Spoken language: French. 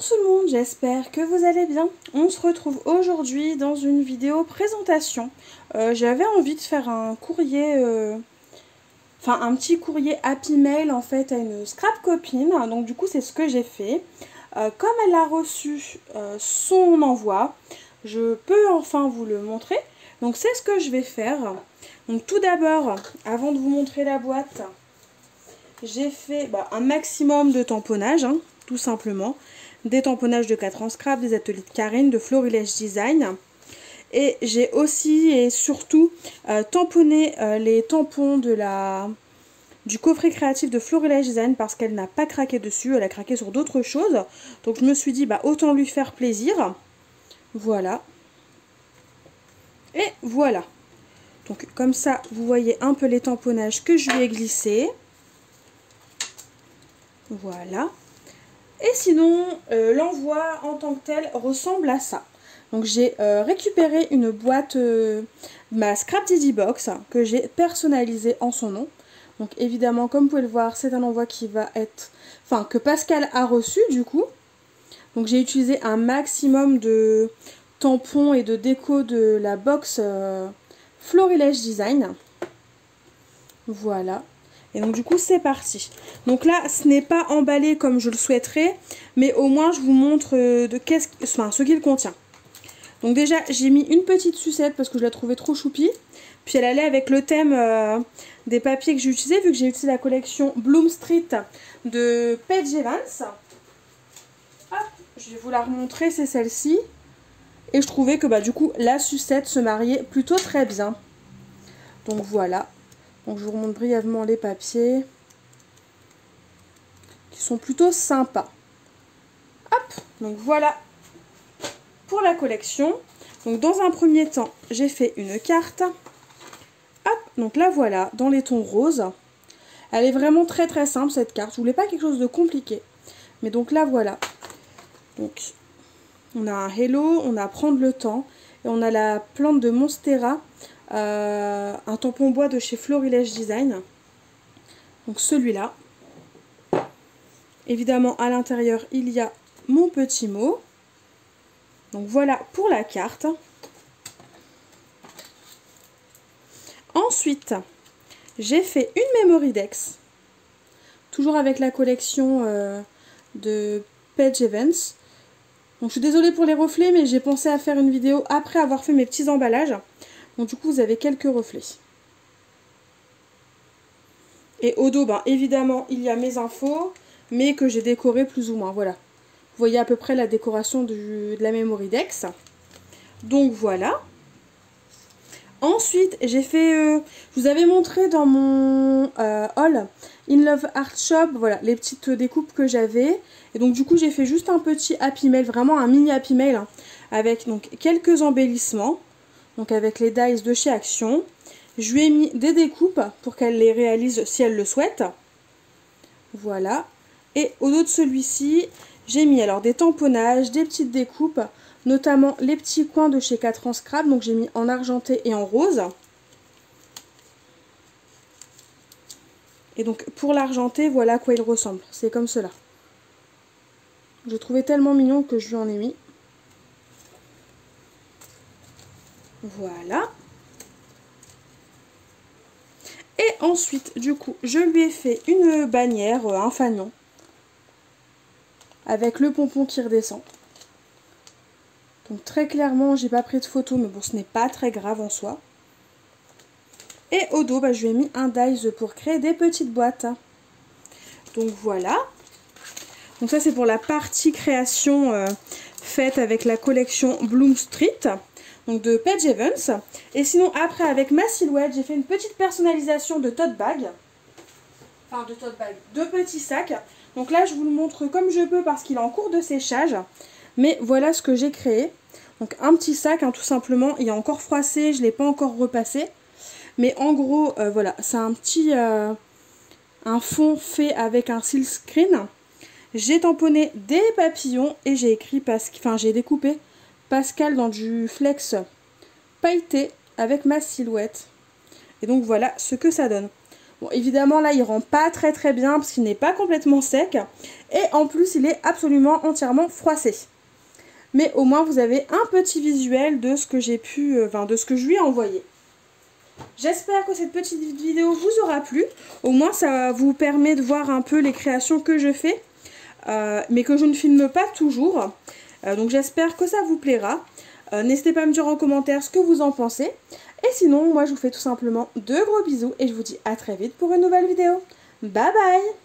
tout le monde, j'espère que vous allez bien. On se retrouve aujourd'hui dans une vidéo présentation. J'avais envie de faire un courrier, un petit courrier Happy Mail en fait à une scrap copine. Donc du coup c'est ce que j'ai fait. Comme elle a reçu son envoi, je peux enfin vous le montrer. Donc c'est ce que je vais faire. Donc tout d'abord, avant de vous montrer la boîte, j'ai fait un maximum de tamponnage, tout simplement. Des tamponnages de 4 en scrap, des ateliers de Karine, de Florilège Design. Et j'ai aussi et surtout tamponné les tampons du coffret créatif de Florilège Design parce qu'elle n'a pas craqué dessus, elle a craqué sur d'autres choses. Donc je me suis dit autant lui faire plaisir. Voilà. Et voilà. Donc comme ça, vous voyez un peu les tamponnages que je lui ai glissés. Voilà. Et sinon, l'envoi en tant que tel ressemble à ça. Donc j'ai récupéré une boîte, ma Scrap Didi Box, que j'ai personnalisée en son nom. Donc évidemment, comme vous pouvez le voir, c'est un envoi qui va être... que Pascal a reçu du coup. Donc j'ai utilisé un maximum de tampons et de déco de la box Florilège Design. Voilà. Et donc du coup c'est parti. Donc là ce n'est pas emballé comme je le souhaiterais, mais au moins je vous montre ce qu'il contient. Donc déjà j'ai mis une petite sucette parce que je la trouvais trop choupie. Puis elle allait avec le thème des papiers que j'ai utilisé, vu que j'ai utilisé la collection Bloom Street de Paige Evans. Hop, je vais vous la remontrer, c'est celle-ci. Et je trouvais que du coup la sucette se mariait plutôt très bien. Donc voilà. Donc je vous remontre brièvement les papiers qui sont plutôt sympas. Hop, donc voilà pour la collection. Donc dans un premier temps, j'ai fait une carte. Hop, donc là voilà, dans les tons roses. Elle est vraiment très très simple cette carte. Je voulais pas quelque chose de compliqué. Mais donc là voilà. Donc on a un hello, on a prendre le temps. Et on a la plante de Monstera. Un tampon bois de chez Florilège Design. Donc celui-là. Évidemment à l'intérieur il y a mon petit mot. Donc voilà pour la carte. Ensuite j'ai fait une memory dex. Toujours avec la collection de Paige Evans. Donc je suis désolée pour les reflets, mais j'ai pensé à faire une vidéo après avoir fait mes petits emballages. Donc du coup vous avez quelques reflets. Et au dos, évidemment il y a mes infos, mais que j'ai décoré plus ou moins, voilà. Vous voyez à peu près la décoration de la Memory Dex. Donc voilà. Ensuite j'ai fait, je vous avais montré dans mon haul In Love Art Shop, voilà, les petites découpes que j'avais. Et donc du coup j'ai fait juste un petit Happy Mail, vraiment un mini Happy Mail, avec donc quelques embellissements. Donc avec les dies de chez Action. Je lui ai mis des découpes pour qu'elle les réalise si elle le souhaite. Voilà. Et au dos de celui-ci, j'ai mis alors des tamponnages, des petites découpes, notamment les petits coins de chez 4 en scrap. Donc j'ai mis en argenté et en rose. Et donc pour l'argenté, voilà à quoi il ressemble. C'est comme cela. Je le trouvais tellement mignon que je lui en ai mis. Voilà. Et ensuite, du coup, je lui ai fait une bannière, un fanion. Avec le pompon qui redescend. Donc très clairement, j'ai pas pris de photo, mais bon, ce n'est pas très grave en soi. Et au dos, je lui ai mis un dies pour créer des petites boîtes. Donc voilà. Donc ça, c'est pour la partie création faite avec la collection Bloom Street. Donc de Paige Evans. Et sinon après avec ma silhouette j'ai fait une petite personnalisation de tote bag. De petits sacs. Donc là je vous le montre comme je peux parce qu'il est en cours de séchage. Mais voilà ce que j'ai créé. Donc un petit sac tout simplement. Il est encore froissé, je ne l'ai pas encore repassé. Mais en gros voilà, c'est un petit un fond fait avec un silk screen. J'ai tamponné des papillons et j'ai écrit j'ai découpé Pascal dans du flex pailleté avec ma silhouette. Et donc voilà ce que ça donne. Bon, évidemment, là, il rend pas très bien parce qu'il n'est pas complètement sec. Et en plus, il est absolument entièrement froissé. Mais au moins, vous avez un petit visuel de ce que j'ai pu, de ce que je lui ai envoyé. J'espère que cette petite vidéo vous aura plu. Au moins, ça vous permet de voir un peu les créations que je fais, mais que je ne filme pas toujours. Donc j'espère que ça vous plaira. N'hésitez pas à me dire en commentaire ce que vous en pensez. Et sinon, moi, je vous fais tout simplement de gros bisous et je vous dis à très vite pour une nouvelle vidéo. Bye bye!